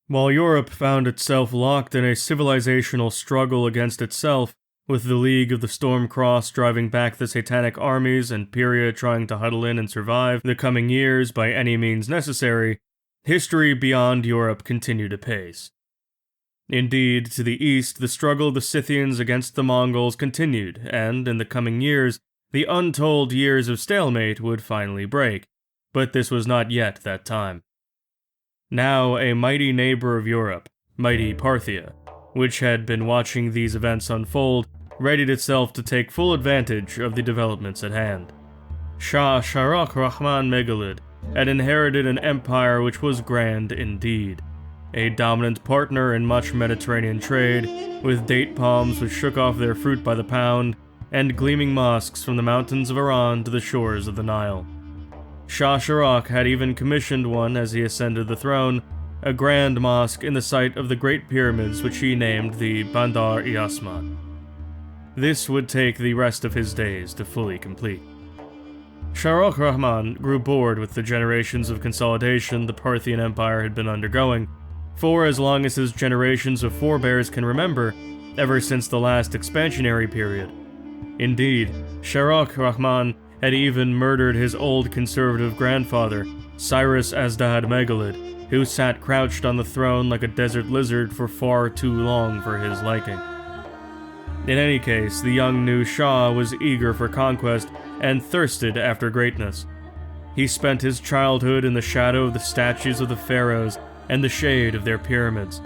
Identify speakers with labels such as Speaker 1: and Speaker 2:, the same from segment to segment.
Speaker 1: While Europe found itself locked in a civilizational struggle against itself, with the League of the Storm-Crossed driving back the satanic armies and Parthia trying to huddle in and survive the coming years by any means necessary, history beyond Europe continued apace. Indeed, to the east, the struggle of the Scythians against the Mongols continued, and in the coming years, the untold years of stalemate would finally break, but this was not yet that time. Now a mighty neighbor of Europe, mighty Parthia, which had been watching these events unfold, readied itself to take full advantage of the developments at hand. Shah Shahrukh Rahman Meghalid had inherited an empire which was grand indeed, a dominant partner in much Mediterranean trade, with date palms which shook off their fruit by the pound, and gleaming mosques from the mountains of Iran to the shores of the Nile. Shah Shahrukh had even commissioned one as he ascended the throne, a grand mosque in the site of the Great Pyramids which he named the Dar-al Islam. This would take the rest of his days to fully complete. Shahrukh Rahman grew bored with the generations of consolidation the Parthian Empire had been undergoing, for as long as his generations of forebears can remember, ever since the last expansionary period. Indeed, Shahrukh Rahman had even murdered his old conservative grandfather, Cyrus Azdad Meghalid, who sat crouched on the throne like a desert lizard for far too long for his liking. In any case, the young new Shah was eager for conquest and thirsted after greatness. He spent his childhood in the shadow of the statues of the pharaohs and the shade of their pyramids.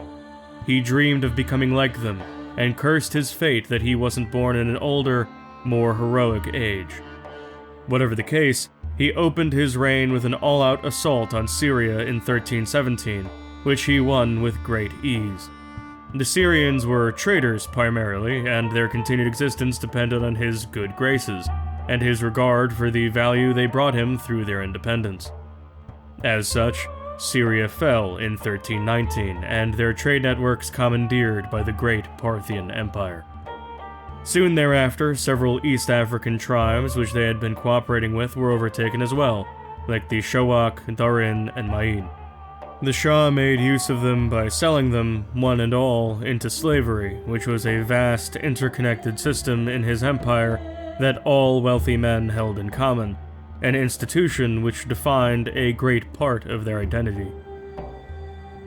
Speaker 1: He dreamed of becoming like them, and cursed his fate that he wasn't born in an older, more heroic age. Whatever the case, he opened his reign with an all-out assault on Syria in 1317, which he won with great ease. The Syrians were traders primarily, and their continued existence depended on his good graces, and his regard for the value they brought him through their independence. As such, Syria fell in 1319, and their trade networks commandeered by the great Parthian Empire. Soon thereafter, several East African tribes which they had been cooperating with were overtaken as well, like the Shawak, Darin, and Ma'in. The Shah made use of them by selling them, one and all, into slavery, which was a vast, interconnected system in his empire that all wealthy men held in common, an institution which defined a great part of their identity.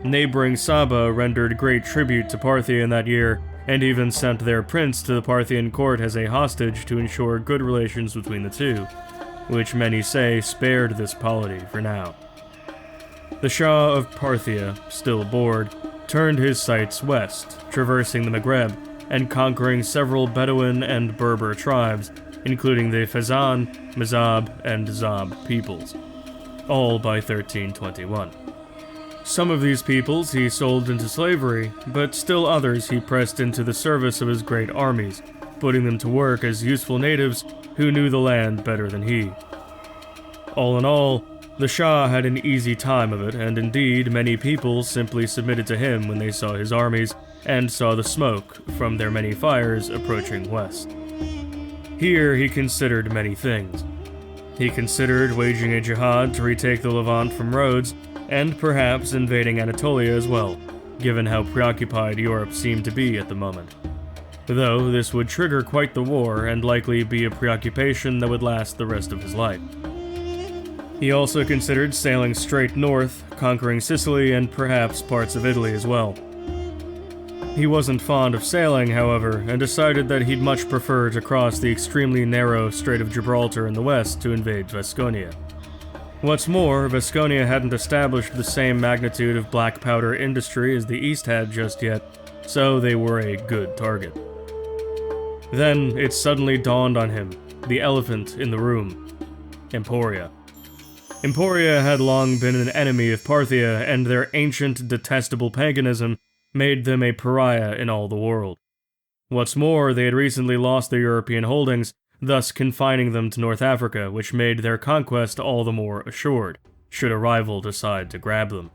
Speaker 1: Neighboring Saba rendered great tribute to Parthia in that year, and even sent their prince to the Parthian court as a hostage to ensure good relations between the two, which many say spared this polity for now. The Shah of Parthia, still bored, turned his sights west, traversing the Maghreb, and conquering several Bedouin and Berber tribes, including the Fezzan, Mazab, and Zab peoples, all by 1321. Some of these peoples he sold into slavery, but still others he pressed into the service of his great armies, putting them to work as useful natives who knew the land better than he. All in all, the Shah had an easy time of it, and indeed many people simply submitted to him when they saw his armies and saw the smoke from their many fires approaching west. Here he considered many things. He considered waging a jihad to retake the Levant from Rhodes, and perhaps invading Anatolia as well, given how preoccupied Europe seemed to be at the moment. Though this would trigger quite the war and likely be a preoccupation that would last the rest of his life. He also considered sailing straight north, conquering Sicily and perhaps parts of Italy as well. He wasn't fond of sailing, however, and decided that he'd much prefer to cross the extremely narrow Strait of Gibraltar in the west to invade Vasconia. What's more, Vasconia hadn't established the same magnitude of black powder industry as the East had just yet, so they were a good target. Then it suddenly dawned on him, the elephant in the room: Emporia. Emporia had long been an enemy of Parthia, and their ancient, detestable paganism made them a pariah in all the world. What's more, they had recently lost their European holdings, thus confining them to North Africa, which made their conquest all the more assured, should a rival decide to grab them.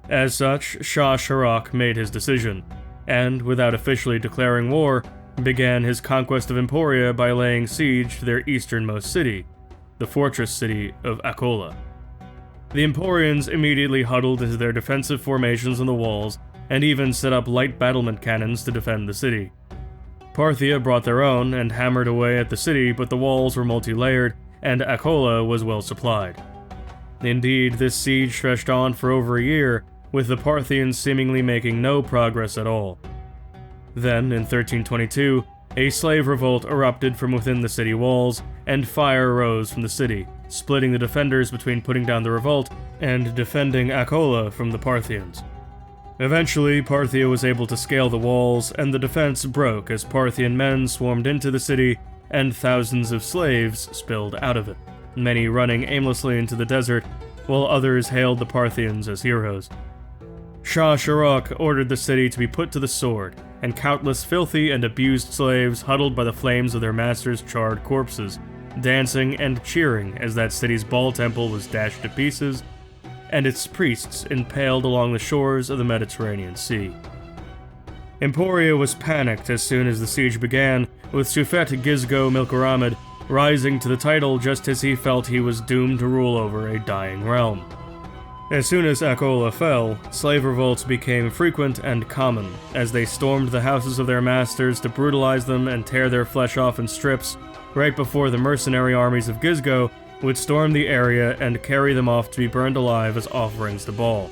Speaker 1: As such, Shah Shahrukh made his decision, and, without officially declaring war, began his conquest of Emporia by laying siege to their easternmost city, the fortress city of Akola. The Emporians immediately huddled into their defensive formations on the walls, and even set up light battlement cannons to defend the city. Parthia brought their own and hammered away at the city, but the walls were multi-layered, and Akola was well supplied. Indeed, this siege stretched on for over a year, with the Parthians seemingly making no progress at all. Then, in 1322, a slave revolt erupted from within the city walls, and fire rose from the city, splitting the defenders between putting down the revolt and defending Akola from the Parthians. Eventually, Parthia was able to scale the walls, and the defense broke as Parthian men swarmed into the city, and thousands of slaves spilled out of it, many running aimlessly into the desert, while others hailed the Parthians as heroes. Shah Sharuk ordered the city to be put to the sword, and countless filthy and abused slaves huddled by the flames of their masters' charred corpses, dancing and cheering as that city's Baal temple was dashed to pieces, and its priests impaled along the shores of the Mediterranean Sea. Emporia was panicked as soon as the siege began, with Sufet Gizgo Milkaramid rising to the title just as he felt he was doomed to rule over a dying realm. As soon as Akola fell, slave revolts became frequent and common, as they stormed the houses of their masters to brutalize them and tear their flesh off in strips, right before the mercenary armies of Gizgo would storm the area and carry them off to be burned alive as offerings to Baal.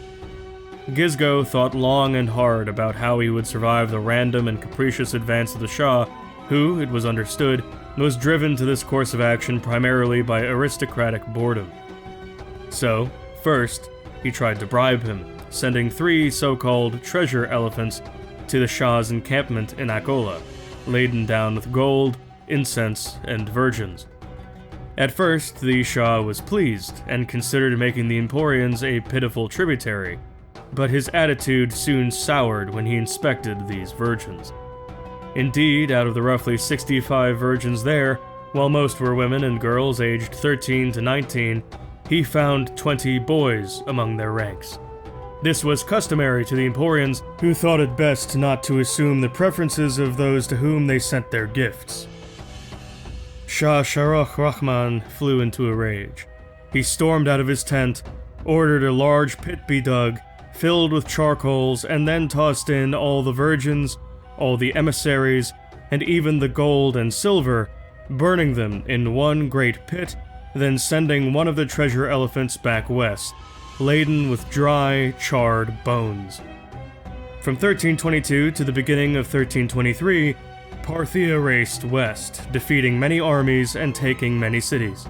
Speaker 1: Gizgo thought long and hard about how he would survive the random and capricious advance of the Shah, who, it was understood, was driven to this course of action primarily by aristocratic boredom. So, first, he tried to bribe him, sending 3 so-called treasure elephants to the Shah's encampment in Akola, laden down with gold, incense, and virgins. At first, the Shah was pleased, and considered making the Emporians a pitiful tributary, but his attitude soon soured when he inspected these virgins. Indeed, out of the roughly 65 virgins there, while most were women and girls aged 13 to 19, he found 20 boys among their ranks. This was customary to the Emporians, who thought it best not to assume the preferences of those to whom they sent their gifts. Shah Sharukh Rahman flew into a rage. He stormed out of his tent, ordered a large pit be dug, filled with charcoals, and then tossed in all the virgins, all the emissaries, and even the gold and silver, burning them in one great pit, then sending one of the treasure elephants back west, laden with dry, charred bones. From 1322 to the beginning of 1323, Parthia raced west, defeating many armies and taking many cities.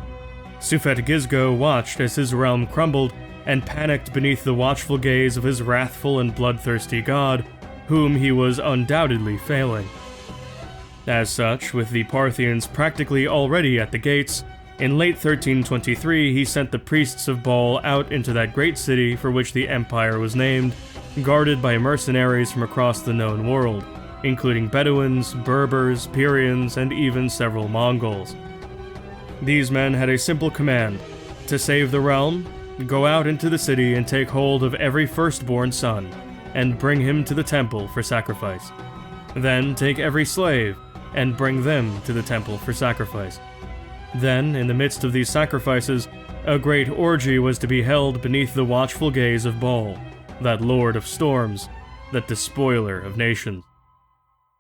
Speaker 1: Sufet Gizgo watched as his realm crumbled, and panicked beneath the watchful gaze of his wrathful and bloodthirsty god, whom he was undoubtedly failing. As such, with the Parthians practically already at the gates, in late 1323 he sent the priests of Baal out into that great city for which the empire was named, guarded by mercenaries from across the known world, including Bedouins, Berbers, Pyrians, and even several Mongols. These men had a simple command: to save the realm, go out into the city and take hold of every firstborn son, and bring him to the temple for sacrifice. Then take every slave, and bring them to the temple for sacrifice. Then, in the midst of these sacrifices, a great orgy was to be held beneath the watchful gaze of Baal, that lord of storms, that despoiler of nations.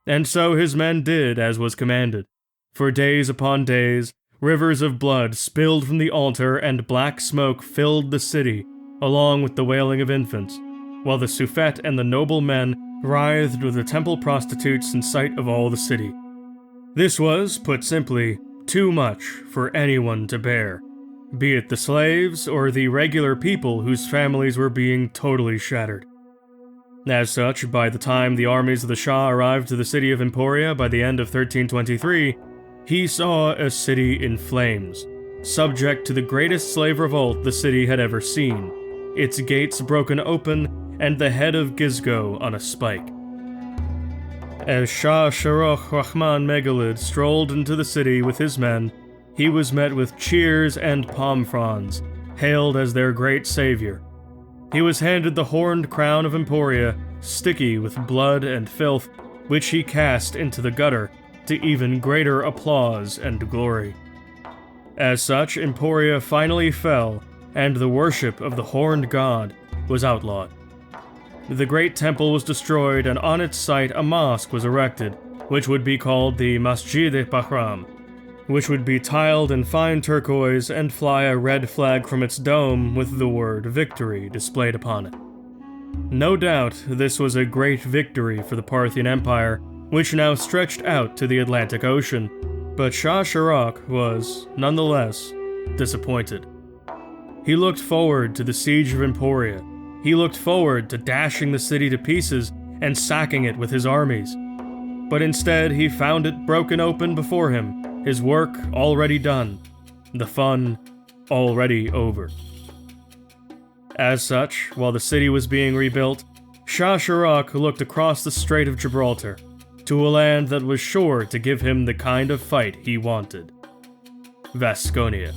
Speaker 1: And so his men did as was commanded. For days upon days, rivers of blood spilled from the altar and black smoke filled the city, along with the wailing of infants, while the Sufet and the noble men writhed with the temple prostitutes in sight of all the city. This was, put simply, too much for anyone to bear, be it the slaves or the regular people whose families were being totally shattered. As such, by the time the armies of the Shah arrived to the city of Emporia by the end of 1323, he saw a city in flames, subject to the greatest slave revolt the city had ever seen, its gates broken open, and the head of Gizgo on a spike. As Shah Sharukh Rahman Meghalid strolled into the city with his men, he was met with cheers and palm fronds, hailed as their great savior. He was handed the horned crown of Emporia, sticky with blood and filth, which he cast into the gutter, to even greater applause and glory. As such, Emporia finally fell, and the worship of the horned god was outlawed. The great temple was destroyed, and on its site a mosque was erected, which would be called the Masjid-e-Bahram, which would be tiled in fine turquoise and fly a red flag from its dome with the word victory displayed upon it. No doubt this was a great victory for the Parthian Empire, which now stretched out to the Atlantic Ocean, but Shah Sharaq was, nonetheless, disappointed. He looked forward to the siege of Emporia. He looked forward to dashing the city to pieces and sacking it with his armies. But instead, he found it broken open before him, his work already done, the fun already over. As such, while the city was being rebuilt, Shah Sharaq looked across the Strait of Gibraltar to a land that was sure to give him the kind of fight he wanted: Vasconia.